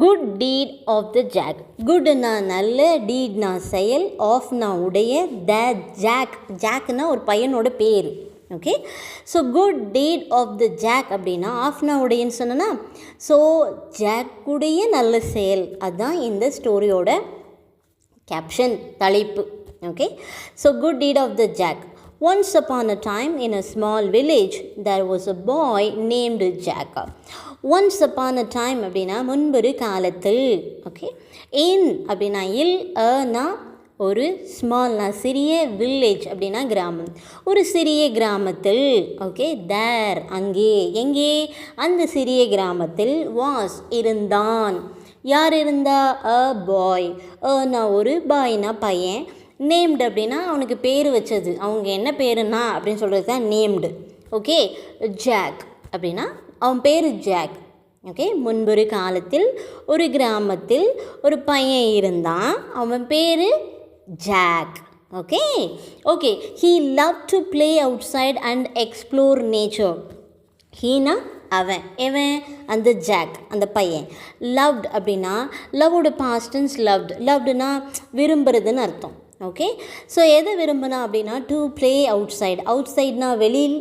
Good deed of the Jack. குட்னா நல்ல, டீட்னா செயல், ஆஃப்னா உடைய, த ஜாக், ஜாக்னா ஒரு பையனோட பேர். Okay, so good deed of the Jack அப்படின்னா ஆஃப்னா உடையன்னு சொன்னா, ஸோ ஜாக்குடைய நல்ல செயல், அதுதான் இந்த ஸ்டோரியோட கேப்ஷன், தலைப்பு. Okay, so good deed of the Jack. Once upon a time in a small village there was a boy named Jack. Once upon a time அப்படின்னா முன்பொரு காலத்தில். ஓகே, in அப்படின்னா இல், அனா ஒரு, ஸ்மால்னா சிறிய, வில்லேஜ் அப்படின்னா கிராமம், ஒரு சிறிய கிராமத்தில். ஓகே, தேர் அங்கே, எங்கே, அந்த சிறிய கிராமத்தில், வாஸ் இருந்தான். யார் இருந்தா? அ பாய். அனா ஒரு, பாய்னா பையன், நேம்டு அப்படின்னா அவனுக்கு பேர் வச்சது, அவங்க என்ன பேருன்னா அப்படின்னு சொல்கிறது தான் நேம்டு. ஓகே, ஜாக் அப்படின்னா அவன் பேர் ஜாக். ஓகே, முன்பொரு காலத்தில் ஒரு கிராமத்தில் ஒரு பையன் இருந்தான், அவன் பேர் Jack. Okay okay he loved to play outside and explore nature. ஹீனா அவன், எவன்? அந்த ஜாக், அந்த பையன். லவ்ட் அப்படின்னா லவ்வோட பாஸ்டன்ஸ் லவ்ட். லவ்டுனா விரும்புறதுன்னு அர்த்தம். ஓகே, ஸோ எதை விரும்பினா அப்படின்னா டு ப்ளே அவுட் சைடு. அவுட் சைட்னா வெளியில்,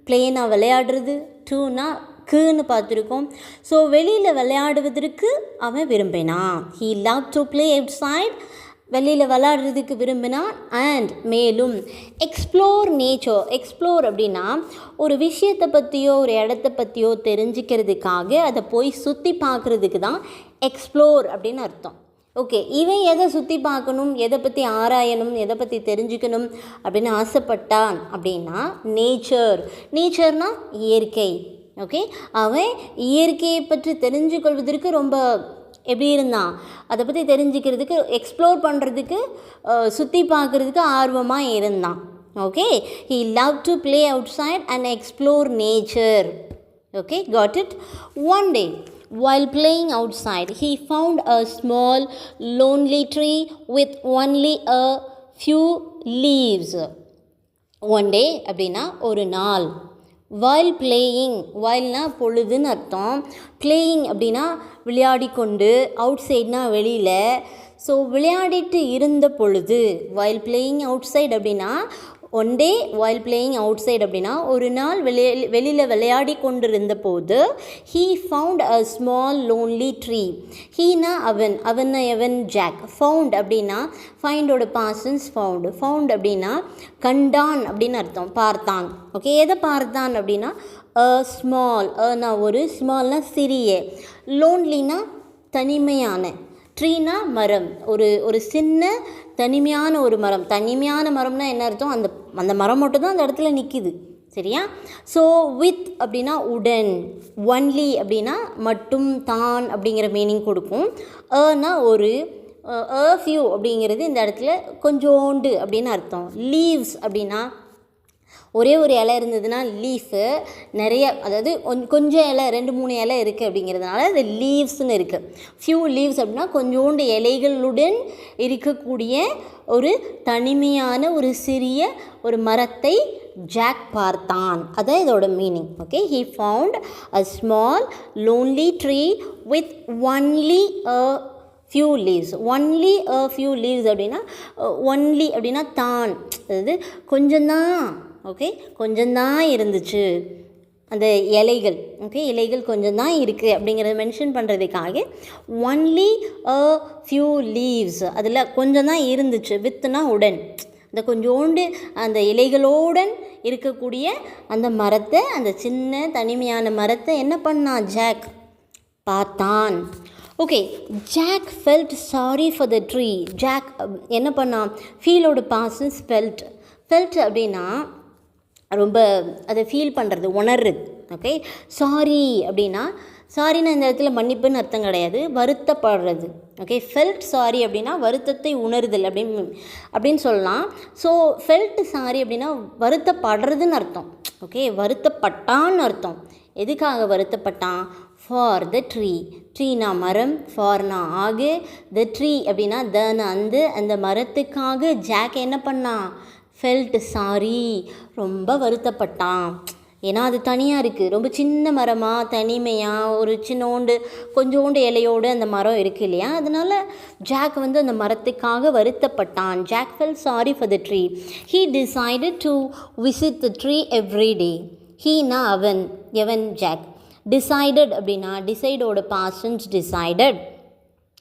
ப்ளேனா விளையாடுறது, டூனா க்குன்னு பார்த்துருக்கோம். ஸோ வெளியில் விளையாடுவதற்கு அவன் விரும்பினான். He love to play outside, வெளியில் விளையாடுறதுக்கு விரும்பினான். அண்ட் மேலும் எக்ஸ்ப்ளோர் நேச்சர். எக்ஸ்ப்ளோர் அப்படின்னா ஒரு விஷயத்தை பற்றியோ ஒரு இடத்த பற்றியோ தெரிஞ்சுக்கிறதுக்காக அதை போய் சுற்றி பார்க்குறதுக்கு தான் எக்ஸ்ப்ளோர் அப்படின்னு அர்த்தம். ஓகே, இவன் எதை சுற்றி பார்க்கணும், எதை பற்றி ஆராயணும், எதை பற்றி தெரிஞ்சுக்கணும் அப்படின்னு ஆசைப்பட்டான் அப்படின்னா நேச்சர். நேச்சர்னால் இயற்கை. ஓகே, அவன் இயற்கையை பற்றி தெரிஞ்சு கொள்வதற்கு ரொம்ப எப்படி இருந்தான், அதை பற்றி தெரிஞ்சுக்கிறதுக்கு, எக்ஸ்ப்ளோர் பண்ணுறதுக்கு, சுற்றி பார்க்குறதுக்கு ஆர்வமாக இருந்தான். Okay, he loved to play outside and explore nature. Okay, got it? One day while playing outside he found a small lonely tree with only a few leaves. One day அப்படின்னா ஒரு நாள். while playing, whileனா பொழுதுன்னு அர்த்தம், playing அப்படின்னா விளையாடி கொண்டு, out சைட்னா வெளியில். So விளையாடிட்டு இருந்த பொழுது, while playing outside அப்படின்னா one day while playing outside அப்படின்னா ஒரு நாள் வெளியில் விளையாடி கொண்டிருந்த போது he found a small lonely tree. Heena அவன், அவன்னா எவன்? ஜாக். ஃபவுண்ட் அப்படின்னா ஃபைண்டோட பாசன்ஸ் ஃபவுண்ட். ஃபவுண்ட் அப்படின்னா கண்டான் அப்படின்னு அர்த்தம், பார்த்தான். ஓகே, எதை பார்த்தான் அப்படின்னா அ ஸ்மால், அனா ஒரு, ஸ்மால்னா சிறிய, லோன்லினா தனிமையான, ட்ரீனா மரம், ஒரு சின்ன தனிமையான ஒரு மரம். தனிமையான மரம்னா என்ன அர்த்தம்? அந்த மரம் மட்டும் தான் அந்த இடத்துல நிற்கிது. சரியா? ஸோ வித் அப்படின்னா உடன், ஒன்லி அப்படின்னா மட்டும், தான் அப்படிங்கிற மீனிங் கொடுக்கும். அனா ஒரு, அ ஃபியூ அப்படிங்கிறது இந்த இடத்துல கொஞ்சோண்டு அப்படின்னு அர்த்தம். லீவ்ஸ் அப்படின்னா ஒரே ஒரு இலை இருந்ததுன்னா லீஃபு, நிறைய, அதாவது கொஞ்சம் இலை, 2-3 இலை இருக்குது அப்படிங்கிறதுனால அது லீவ்ஸ்னு இருக்குது. ஃபியூ லீவ்ஸ் அப்படின்னா கொஞ்சோண்டு இலைகளுடன் இருக்கக்கூடிய ஒரு தனிமையான ஒரு சிறிய ஒரு மரத்தை ஜாக் பார்த்தான். அதான் இதோட meaning. Okay, he found a small lonely tree with only a few leaves. only a few leaves அப்படின்னா only அப்படின்னா தான், அதாவது கொஞ்சம்தான். ஓகே, கொஞ்சம்தான் இருந்துச்சு அந்த இலைகள். ஓகே, இலைகள் கொஞ்சம்தான் இருக்குது அப்படிங்கிறத மென்ஷன் பண்ணுறதுக்காக ஒன்லி அ ஃபியூ லீவ்ஸ், அதில் கொஞ்சம் தான் இருந்துச்சு. வித்துனா உடன், அந்த கொஞ்சோண்டு அந்த இலைகளோடன் இருக்கக்கூடிய அந்த மரத்தை, அந்த சின்ன தனிமையான மரத்தை என்ன பண்ணான்? ஜாக் பார்த்தான். Okay, Jack felt sorry for the tree. Jack என்ன பண்ணான்? ஃபீலோட பாசன்ஸ் ஃபெல்ட். ஃபெல்ட் அப்படின்னா ரொம்ப அதை ஃபீல் பண்ணுறது, உணர்றது. ஓகே, சாரி அப்படின்னா, சாரின்னா இந்த இடத்துல மன்னிப்புன்னு அர்த்தம் கிடையாது, வருத்தப்படுறது. ஓகே, ஃபெல்ட் சாரி அப்படின்னா வருத்தத்தை உணர்தல் அப்படின்னு சொல்லலாம். ஸோ ஃபெல்ட் சாரி அப்படின்னா வருத்தப்படுறதுன்னு அர்த்தம். ஓகே, வருத்தப்பட்டான்னு அர்த்தம். எதுக்காக வருத்தப்பட்டான்? For the tree. ட்ரீனா மரம், ஃபார்னா ஆகு, த ட்ரீ அப்படின்னா தன அந்த மரத்துக்காக ஜாக் என்ன பண்ணான்? ஃபெல்ட் சாரி, ரொம்ப வருத்தப்பட்டான். ஏன்னா அது தனியாக இருக்குது, ரொம்ப சின்ன மரமாக தனிமையாக ஒரு சின்னோண்டு கொஞ்சோண்டு இலையோடு அந்த மரம் இருக்குது இல்லையா. அதனால் ஜாக் வந்து அந்த மரத்துக்காக வருத்தப்பட்டான். Jack fell sorry for the tree. He decided to visit the tree every day. ஹீனா அவன், எவன் ஜாக். டிசைடட் அப்படின்னா டிசைடோட past tense decided.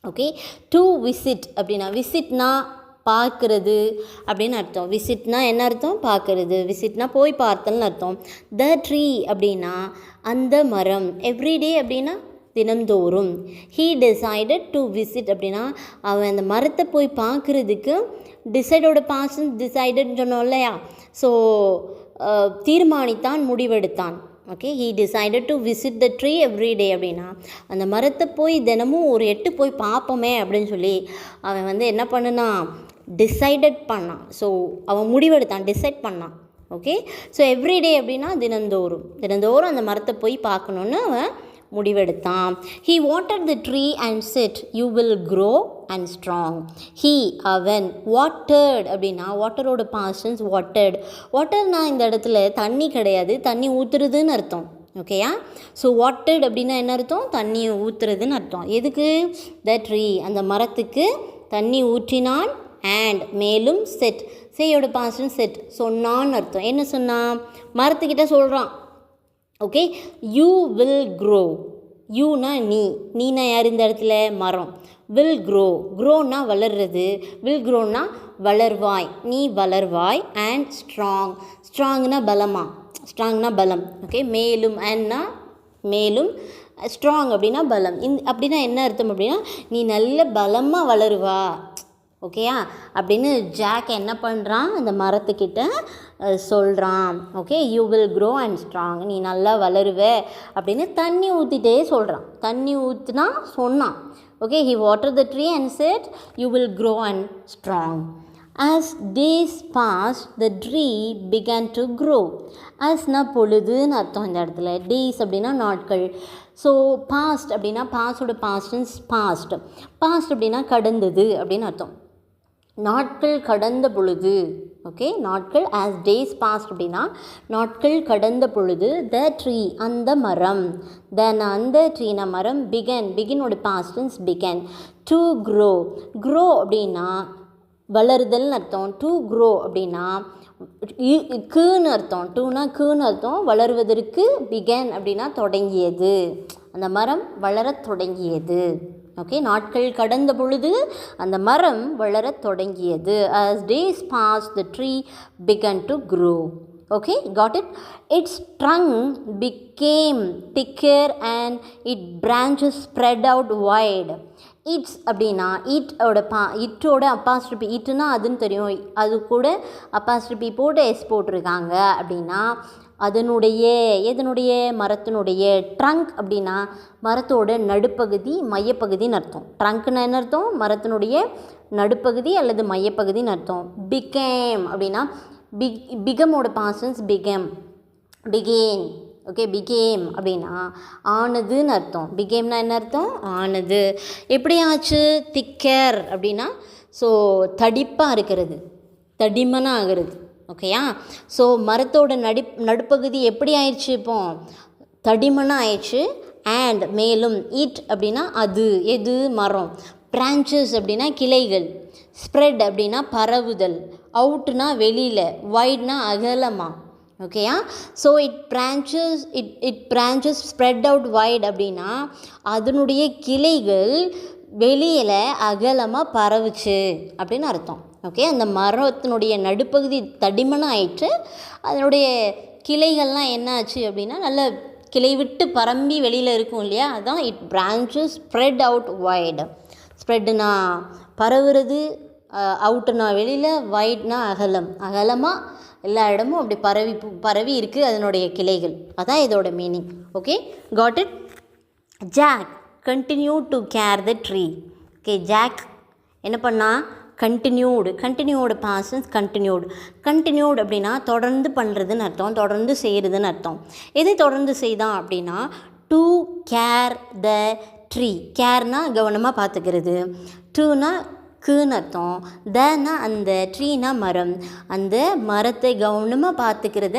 Okay, to visit அப்படின்னா விசிட்னா பார்க்குறது அப்படின்னு அர்த்தம். விசிட்னா என்ன அர்த்தம்? பார்க்குறது. விசிட்னா போய் பார்த்தல்னு அர்த்தம். த ட்ரீ அப்படின்னா அந்த மரம். எவ்ரிடே அப்படின்னா தினந்தோறும். ஹீ டிசைடட் டு விசிட் அப்படின்னா அவன் அந்த மரத்தை போய் பார்க்குறதுக்கு டிசைடோட பாஸ்ட் டிசைடட்னு சொன்னோம் இல்லையா. ஸோ தீர்மானித்தான், முடிவெடுத்தான். Okay, he decided to visit the tree every day அப்படின்னா அந்த மரத்தை போய் தினமும் ஒரு எட்டு போய் பார்ப்போமே அப்படின்னு சொல்லி அவன் வந்து என்ன பண்ணுனான்? டிசைடட் பண்ணான். ஸோ அவன் முடிவெடுத்தான், டிசைட் பண்ணான். ஓகே, ஸோ எவ்ரிடே அப்படின்னா தினந்தோறும், தினந்தோறும் அந்த மரத்தை போய் பார்க்கணுன்னு அவன் முடிவெடுத்தான். He watered the tree and said you will grow and strong. He அவன். வாட்டர்ட் அப்படின்னா வாட்டரோட பாஸ்டன்ஸ் வாட்டர்ட். வாட்டர்னா இந்த இடத்துல தண்ணி கிடையாது, தண்ணி ஊற்றுறதுன்னு அர்த்தம். ஓகேயா. ஸோ வாட்டர்ட் அப்படின்னா என்ன அர்த்தம்? தண்ணியை ஊற்றுறதுன்னு அர்த்தம். எதுக்கு? த ட்ரீ அந்த மரத்துக்கு தண்ணி ஊற்றினான். அண்ட் மேலும் செட், செய்யோட பாஸ்டன் செட், சொன்னான்னு அர்த்தம். என்ன சொன்னான்? மரத்துக்கிட்ட சொல்கிறான். Okay, you will grow. யூனா நீ, நீனா யார் இந்த இடத்துல? மரம். வில் க்ரோ, க்ரோனா வளர்றது, வில் க்ரோனா வளர்வாய், நீ வளர்வாய். அண்ட் ஸ்ட்ராங், ஸ்ட்ராங்னா பலமா, ஸ்ட்ராங்னா பலம். ஓகே, மேலும், அண்ட்னா மேலும், ஸ்ட்ராங் அப்படின்னா பலம். அப்படின்னா என்ன அர்த்தம் அப்படின்னா நீ நல்ல பலமாக வளருவா. ஓகேயா அப்படின்னு ஜாக் என்ன பண்ணுறான்? அந்த மரத்துக்கிட்ட சொல்கிறான். Okay, you will grow and strong, நீ நல்லா வளருவ அப்படின்னு தண்ணி ஊற்றிட்டே சொல்கிறான். தண்ணி ஊற்றுனா சொன்னான். Okay, he water the tree and said you will grow and strong. As days pass the tree began to grow. ஆஸ்னா பொழுதுன்னு அர்த்தம் இந்த இடத்துல. டேஸ் அப்படின்னா நாட்கள். ஸோ பாஸ்ட் அப்படின்னா பாஸோட பாஸ்டன்ஸ் பாஸ்ட். பாஸ்ட் அப்படின்னா கடந்தது அப்படின்னு அர்த்தம். நாட்கள் கடந்த பொழுது. ஓகே, நாட்கள் ஆஸ் டேஸ் பாஸ்ட் அப்படின்னா நாட்கள் கடந்த பொழுது. த ட்ரீ அந்த மரம். தென் அந்த ட்ரீனா மரம். பிகன், பிகினோட past tense began. To grow, grow அப்படின்னா வளருதல்னு அர்த்தம். டு க்ரோ அப்படின்னா குன்னு அர்த்தம். டூனா குன்னு அர்த்தம். வளருவதற்கு பிகன் அப்படின்னா தொடங்கியது, அந்த மரம் வளரத் தொடங்கியது. ஓகே, நாட்கள் கடந்த பொழுது அந்த மரம் வளரத் தொடங்கியது. as days passed the tree began to grow. Okay, got it? Its trunk became thicker and its branches spread out wide. It's அப்படின்னா இட்டோட அப்பாஸ்ட்ரிபி, இட்டுனா அதுன்னு தெரியும், அது கூட அப்பாஸ்ட்ரிபி போட்டு எஸ் போட்டிருக்காங்க அப்படின்னா அதனுடைய எதனுடைய மரத்தினுடைய ட்ரங்க் அப்படின்னா மரத்தோட நடுப்பகுதி மையப்பகுதின்னு அர்த்தம். ட்ரங்க்னா என்ன அர்த்தம்? மரத்தினுடைய நடுப்பகுதி அல்லது மையப்பகுதின்னு அர்த்தம். பிகேம் அப்படின்னா பிகமோட பாஸ்டன்ஸ் பிகேம், பிகேன். ஓகே, பிகேம் அப்படின்னா ஆனதுன்னு அர்த்தம். பிகேம்னா என்ன அர்த்தம்? ஆனது. எப்படி ஆச்சு? திக்கர் அப்படின்னா ஸோ தடிப்பாக இருக்கிறது, தடிமனாக ஆகிறது. ஓகேயா. ஸோ மரத்தோட நடுப்பகுதி எப்படி ஆயிடுச்சு? இப்போ தடிமனாக ஆயிடுச்சு. அண்ட் மேலும், இட் அப்படின்னா அது, எது? மரம். பிரான்ச்சஸ் அப்படின்னா கிளைகள். ஸ்ப்ரெட் அப்படின்னா பரவுதல். அவுட்னா வெளியில், வைட்னா அகலமாக. ஓகேயா. So it branches spread out wide அப்படின்னா அதனுடைய கிளைகள் வெளியில் அகலமாக பரவுச்சு அப்படின்னு அர்த்தம். ஓகே, அந்த மரத்தினுடைய நடுப்பகுதி தடிமனாக ஆயிடுச்சு. அதனுடைய கிளைகள்லாம் என்ன ஆச்சு அப்படின்னா நல்ல கிளை விட்டு பரம்பி வெளியில் இருக்கும் இல்லையா, அதுதான் it branches spread out wide. ஸ்ப்ரெட்னா பரவுறது, அவுட்டுனா வெளியில், வைட்னா அகலம், அகலமாக எல்லா இடமும் அப்படி பரவி இருக்குது அதனுடைய கிளைகள். அதான் இதோட meaning. Okay, got it? Jack continue to care the tree. Okay, Jack என்ன பண்ணா? Continued பாஸ்டன்ஸ் continued. கண்டினியூடு அப்படின்னா தொடர்ந்து பண்ணுறதுன்னு அர்த்தம், தொடர்ந்து செய்கிறதுன்னு அர்த்தம். எதை தொடர்ந்து செய்தான் அப்படின்னா டு கேர் த ட்ரீ. கேர்னா கவனமாக பார்த்துக்கிறது, டுனா குன்னு அர்த்தம். தனா அந்த, ட்ரீனா மரம். அந்த மரத்தை கவனமாக பார்த்துக்கிறத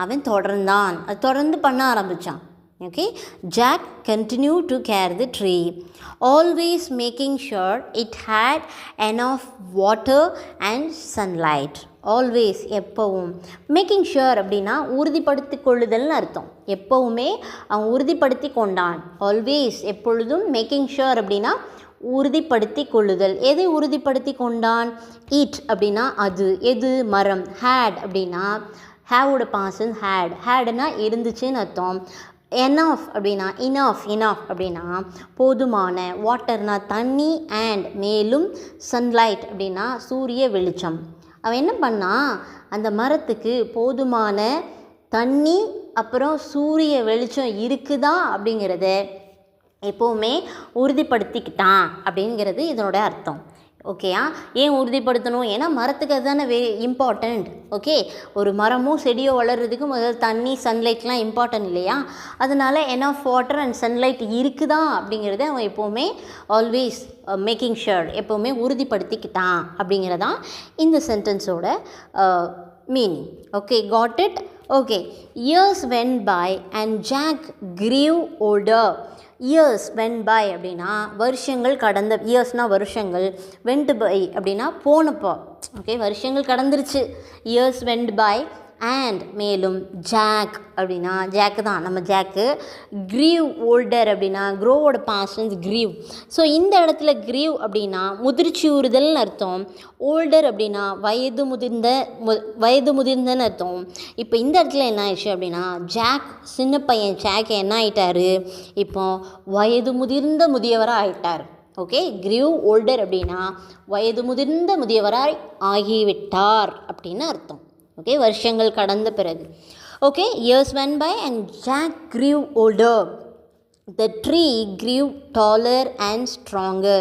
அவன் தொடர்ந்தான், அது தொடர்ந்து பண்ண ஆரம்பித்தான். Okay, Jack continue to care the tree, always making sure it had enough water and sunlight. Always எப்போவும், மேக்கிங் ஷுர் அப்படின்னா உறுதிப்படுத்தி கொள்ளுதல்னு அர்த்தம். எப்போவுமே அவன் உறுதிப்படுத்தி கொண்டான். ஆல்வேஸ் எப்பொழுதும், மேக்கிங் ஷுர் அப்படின்னா உறுதிப்படுத்தி கொள்ளுதல். எதை உறுதிப்படுத்தி கொண்டான்? இட் அப்படின்னா அது, எது? மரம். ஹேட் அப்படின்னா ஹேவோட பாசன் ஹேட், ஹேடுனா இருந்துச்சுன்னு அர்த்தம். எனாஃப் அப்படின்னா இனாஃப், இனாஃப் அப்படின்னா போதுமான, வாட்டர்னா தண்ணி, அண்ட் மேலும் சன்லைட் அப்படின்னா சூரிய வெளிச்சம். அவன் என்ன பண்ணான்? அந்த மரத்துக்கு போதுமான தண்ணி அப்புறம் சூரிய வெளிச்சம் இருக்குதா அப்படிங்கிறத எப்போவுமே உறுதிப்படுத்திக்கிட்டான் அப்படிங்கிறது இதனோட அர்த்தம். ஓகேயா? ஏன் உறுதிப்படுத்தணும்? ஏன்னா மரத்துக்கு அதுதானே இம்பார்ட்டண்ட். ஓகே, ஒரு மரமோ செடியோ வளர்கிறதுக்கு முதல்ல தண்ணி, சன்லைட்லாம் இம்பார்ட்டன்ட் இல்லையா? அதனால் எனாஃப் வாட்டர் அண்ட் சன்லைட் இருக்குதா அப்படிங்கிறத அவன் எப்போவுமே ஆல்வேஸ் மேக்கிங் ஷுர், எப்போவுமே உறுதிப்படுத்திக்கிட்டான் அப்படிங்கிறதான் இந்த சென்டென்ஸோட meaning. Okay, got it? Okay, years went by and Jack grew older. Years went by அப்படின்னா வருஷங்கள் கடந்த, இயர்ஸ்னால் வருஷங்கள், வென்ட் பை அப்படின்னா போனப்போ. ஓகே, வருஷங்கள் கடந்துருச்சு. இயர்ஸ் வென்ட் பை அண்ட் மேலும் ஜாக் அப்படின்னா ஜாக்கு தான், நம்ம ஜாக்கு. கிரீவ் ஓல்டர் அப்படின்னா க்ரோவோட பாஸ்டன்ஸ் கிரீவ். ஸோ இந்த இடத்துல கிரீவ் அப்படின்னா முதிர்ச்சி உறுதல்னு அர்த்தம். ஓல்டர் அப்படின்னா வயது முதிர்ந்தன்னு அர்த்தம். இப்போ இந்த இடத்துல என்ன ஆயிடுச்சு அப்படின்னா ஜாக், சின்ன பையன் ஜாக் என்ன ஆகிட்டார்? இப்போ வயது முதிர்ந்த முதியவராக ஆகிட்டார். ஓகே, கிரீவ் ஓல்டர் அப்படின்னா வயது முதிர்ந்த முதியவராய் ஆகிவிட்டார் அப்படின்னு அர்த்தம். ஓகே, வருஷங்கள் கடந்த பிறகு. Okay, years went by and Jack grew older. The tree grew taller and stronger.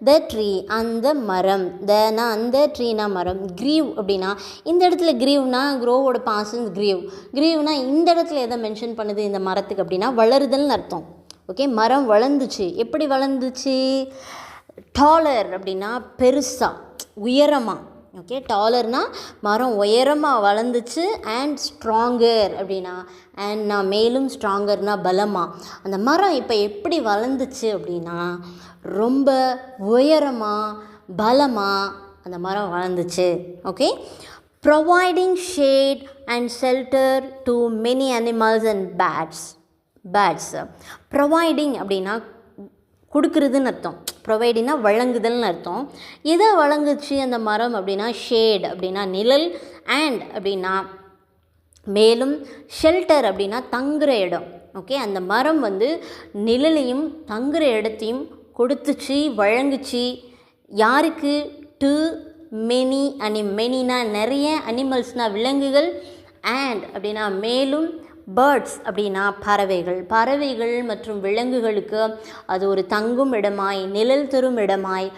The tree, அந்த மரம். தனா அந்த, ட்ரீனா மரம். grew அப்படின்னா இந்த இடத்துல grewனா க்ரோவோட பாசன்ஸ் grew. grewனா இந்த இடத்துல எதை மென்ஷன் பண்ணுது இந்த மரத்துக்கு அப்படின்னா வளருதல்னு அர்த்தம். ஓகே, மரம் வளர்ந்துச்சு. எப்படி வளர்ந்துச்சு? டாலர் அப்படின்னா பெருசாக, உயரமாக. ஓகே, டாலர்னால் மரம் உயரமாக வளர்ந்துச்சு. அண்ட் ஸ்ட்ராங்கர் அப்படின்னா, அண்ட் நான் மேலும் ஸ்ட்ராங்கர்னால் பலமாக. அந்த மரம் இப்போ எப்படி வளர்ந்துச்சு அப்படின்னா ரொம்ப உயரமாக, பலமாக அந்த மரம் வளர்ந்துச்சு. Okay, providing shade and shelter to many animals and birds. Providing அப்படின்னா கொடுக்குறதுன்னு அர்த்தம். ப்ரொவைடிங்னா வழங்குதல்னு அர்த்தம். எதை வழங்குச்சு அந்த மரம் அப்படின்னா ஷேட் அப்படின்னா நிழல், அண்ட் அப்படின்னா மேலும், ஷெல்டர் அப்படின்னா தங்குற இடம். ஓகே, அந்த மரம் வந்து நிழலையும் தங்குற இடத்தையும் கொடுத்துச்சு, வழங்குச்சு. யாருக்கு? டு மெனி மெனினா நிறைய, அனிமல்ஸ்னால் விலங்குகள், அண்ட் அப்படின்னா மேலும், பேர்ட்ஸ் அப்படின்னா பறவைகள் மற்றும் விலங்குகளுக்கு அது ஒரு தங்கும் இடமாய், நிழல் தரும் இடமாய்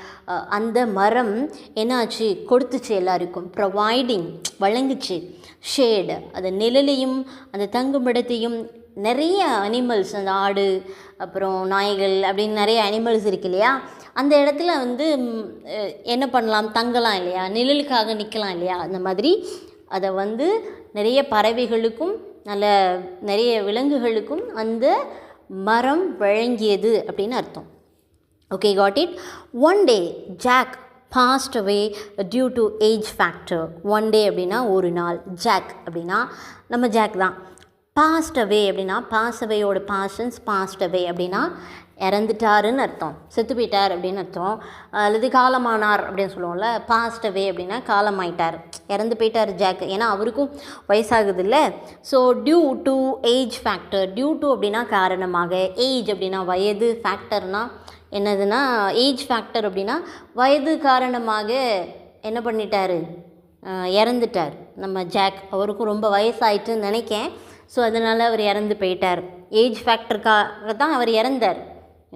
அந்த மரம் என்னாச்சு? கொடுத்துச்சு எல்லாருக்கும். ப்ரொவைடிங் வழங்குச்சு. ஷேடு அது நிழலையும் அந்த தங்கும் இடத்தையும். நிறைய அனிமல்ஸ், அந்த ஆடு அப்புறம் நாய்கள் அப்படின்னு நிறைய அனிமல்ஸ் இருக்கு இல்லையா? அந்த இடத்துல வந்து என்ன பண்ணலாம்? தங்கலாம் இல்லையா? நிழலுக்காக நிற்கலாம் இல்லையா? அந்த மாதிரி அதை வந்து நிறைய பறவைகளுக்கும் நிறைய விலங்குகளுக்கும் அந்த மரம் வழங்கியது அப்படின்னு அர்த்தம். Okay, got it? One day Jack passed away due to age factor. ஒன் டே அப்படின்னா ஒரு நாள், ஜாக் அப்படின்னா நம்ம ஜாக் தான். passed away அப்படின்னா பாஸ் அவேயோட பாசன்ஸ், passed away அப்படின்னா இறந்துட்டாருன்னு அர்த்தம், செத்து போயிட்டார் அப்படின்னு அர்த்தம். அல்லது காலமானார் அப்படின்னு சொல்லுவோம்ல. passed away அப்படின்னா காலமாயிட்டார், இறந்து போயிட்டார் ஜாக். ஏன்னா அவருக்கும் வயசாகுது இல்லை. So due to age factor. Due to அப்படின்னா காரணமாக, ஏஜ் அப்படின்னா வயது, ஃபேக்டர்னால் என்னதுன்னா ஏஜ் ஃபேக்டர் அப்படின்னா வயது காரணமாக என்ன பண்ணிட்டார்? இறந்துட்டார் நம்ம ஜாக். அவருக்கும் ரொம்ப வயசாயிட்டுன்னு நினைக்கேன். ஸோ அதனால் அவர் இறந்து போயிட்டார். ஏஜ் ஃபேக்டருக்காக தான் அவர் இறந்தார்.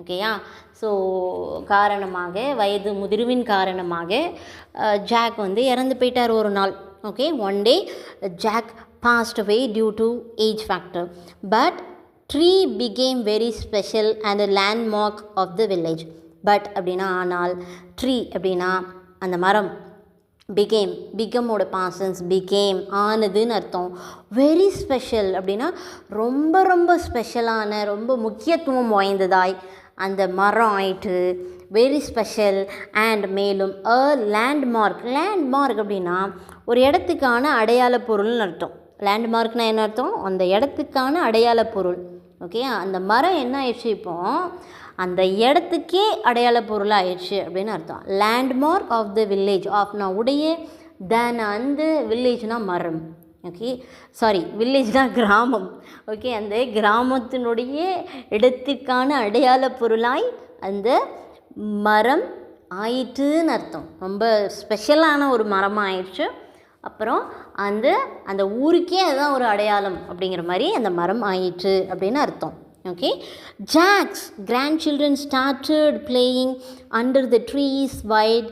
ஓகேயா? ஸோ காரணமாக, வயது முதிர்வின் காரணமாக ஜாக் வந்து இறந்து போயிட்டார் ஒரு நாள். Okay, one day Jack passed away due to age factor. But tree became very special and a landmark of the village. But அப்படின்னா ஆனால், ட்ரீ அப்படின்னா அந்த மரம். பிகேம், பிகமோட பாசன்ஸ் பிகேம், ஆனதுன்னு அர்த்தம். வெரி ஸ்பெஷல் அப்படின்னா ரொம்ப ரொம்ப ஸ்பெஷலான, ரொம்ப முக்கியத்துவம் வாய்ந்ததாய் அந்த மரம் ஆயிட்டு. Very special. அண்ட் மேலும் அ லேண்ட்மார்க். லேண்ட்மார்க் அப்படின்னா ஒரு இடத்துக்கான அடையாள பொருள்னு அர்த்தம். லேண்ட்மார்க்னால் என்ன அர்த்தம்? அந்த இடத்துக்கான அடையாள பொருள். ஓகே, அந்த மரம் என்ன ஆயிடுச்சு இப்போ அந்த இடத்துக்கே அடையாள பொருளாக ஆயிடுச்சு அப்படின்னு அர்த்தம். Landmark of the village. ஆஃப்னா உடைய, தென் அந்த வில்லேஜ்னால் மரம். ஓகே, சாரி, வில்லேஜ்னால் கிராமம். ஓகே, அந்த கிராமத்தினுடைய இடத்துக்கான அடையாள பொருளாய் அந்த மரம் ஆயிட்டுன்னு அர்த்தம். ரொம்ப ஸ்பெஷலான ஒரு மரமாக ஆயிடுச்சு. அப்புறம் அந்த ஊருக்கே அதுதான் ஒரு அடையாளம் அப்படிங்கிற மாதிரி அந்த மரம் ஆயிற்று அப்படின்னு அர்த்தம். Okay, Jack's grandchildren started playing under the trees wide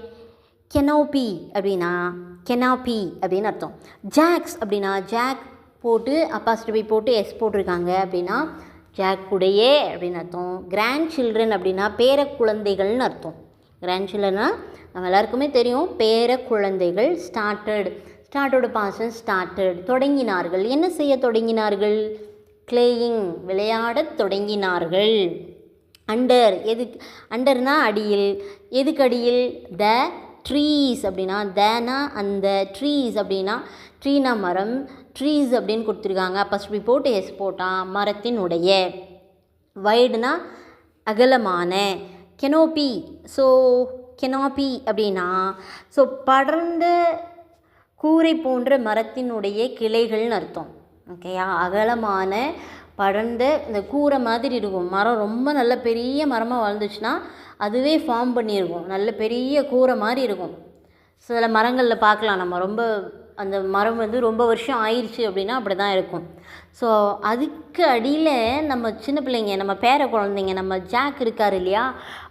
canopy அப்படின்னா canopy அப்படின்னு அர்த்தம். ஜாக்ஸ் அப்படின்னா ஜாக் போட்டு அப்பாஸ்ட்ரபி போட்டு எஸ் போட்டிருக்காங்க அப்படின்னா ஜாக் உடைய அப்படின்னு அர்த்தம். grandchildren அப்படின்னா பேர குழந்தைகள்னு அர்த்தம். grandchildrenனா நம்ம எல்லாருக்குமே தெரியும், பேர குழந்தைகள். ஸ்டார்டோட பாசன் ஸ்டார்டட், தொடங்கினார்கள். என்ன செய்ய தொடங்கினார்கள்? பிளேயிங், விளையாடத் தொடங்கினார்கள். அண்டர், எதுக்கு அண்டர்னா அடியில். எதுக்கு அடியில்? த ட்ரீஸ் அப்படின்னா தேனா அந்த, ட்ரீஸ் அப்படின்னா ட்ரீனா மரம், ட்ரீஸ் அப்படின்னு கொடுத்துருக்காங்க. அப்போ போட்டு எஸ் போட்டான், மரத்தினுடைய. வைடுனா அகலமான. கெனோப்பி, ஸோ கெனாப்பி அப்படின்னா ஸோ படர்ந்த கூரை போன்ற மரத்தினுடைய கிளைகள்னு அர்த்தம். ஓகேயா, அகலமான படர்ந்த இந்த கூரை மாதிரி இருக்கும். மரம் ரொம்ப நல்ல பெரிய மரமாக வளர்ந்துச்சுன்னா அதுவே ஃபார்ம் பண்ணியிருக்கும், நல்ல பெரிய கூரை மாதிரி இருக்கும். சில மரங்களில் பார்க்கலாம் நம்ம, ரொம்ப அந்த மரம் வந்து ரொம்ப வருஷம் ஆயிடுச்சு அப்படின்னா அப்படி தான் இருக்கும். ஸோ அதுக்கு அடியில் நம்ம சின்ன பிள்ளைங்க, நம்ம பேர குழந்தைங்க, நம்ம ஜாக் இருக்கார் இல்லையா,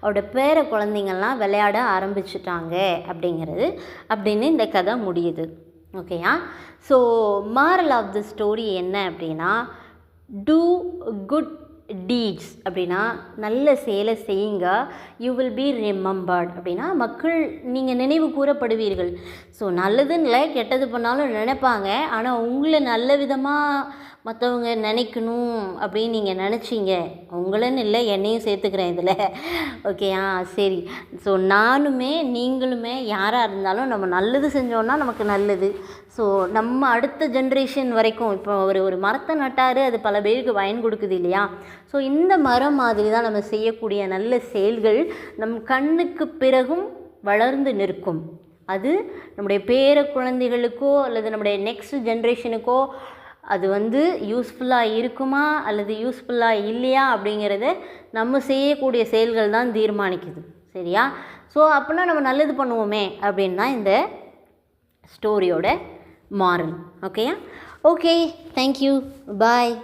அவரோட பேர குழந்தைங்கள்லாம் விளையாட ஆரம்பிச்சிட்டாங்க அப்படிங்கிறது அப்படின்னு இந்த கதை முடியுது. ஓகேயா, so moral of the story என்ன அப்படின்னா, டூ குட் டீட்ஸ் அப்படின்னா நல்ல செயலை செய்யுங்க, யூ வில் பி ரிமெம்பர்ட் அப்படின்னா மக்கள் நீங்கள் நினைவு கூறப்படுவீர்கள். ஸோ நல்லதுன்னு இல்லை, கெட்டது பண்ணாலும் நினைப்பாங்க. ஆனால் உங்களை நல்ல விதமாக மற்றவங்க நினைக்கணும் அப்படின்னு நீங்கள் நினச்சிங்க, உங்களுன்னு இல்லை என்னையும் சேர்த்துக்கிறேன் இதில். ஓகேயா, சரி. ஸோ நானுமே நீங்களுமே யாராக இருந்தாலும் நம்ம நல்லது செஞ்சோன்னா நமக்கு நல்லது. ஸோ நம்ம அடுத்த ஜென்ரேஷன் வரைக்கும், இப்போ ஒரு மரத்தை நட்டார், அது பல பேருக்கு பயன் கொடுக்குது இல்லையா. ஸோ இந்த மரம் மாதிரி தான் நம்ம செய்யக்கூடிய நல்ல செயல்கள் நம் கண்ணுக்கு பிறகும் வளர்ந்து நிற்கும். அது நம்முடைய பேர குழந்தைகளுக்கோ அல்லது நம்முடைய நெக்ஸ்ட் ஜென்ரேஷனுக்கோ அது வந்து யூஸ்ஃபுல்லாக இருக்குமா அல்லது யூஸ்ஃபுல்லாக இல்லையா அப்படிங்கிறத நம்ம செய்யக்கூடிய செயல்கள் தான் தீர்மானிக்குது. சரியா? ஸோ அப்படின்னா நம்ம நல்லது பண்ணுவோமே அப்படின்னு தான் இந்த ஸ்டோரியோட மாரல். ஓகேயா? ஓகே, தேங்க்யூ, பாய்.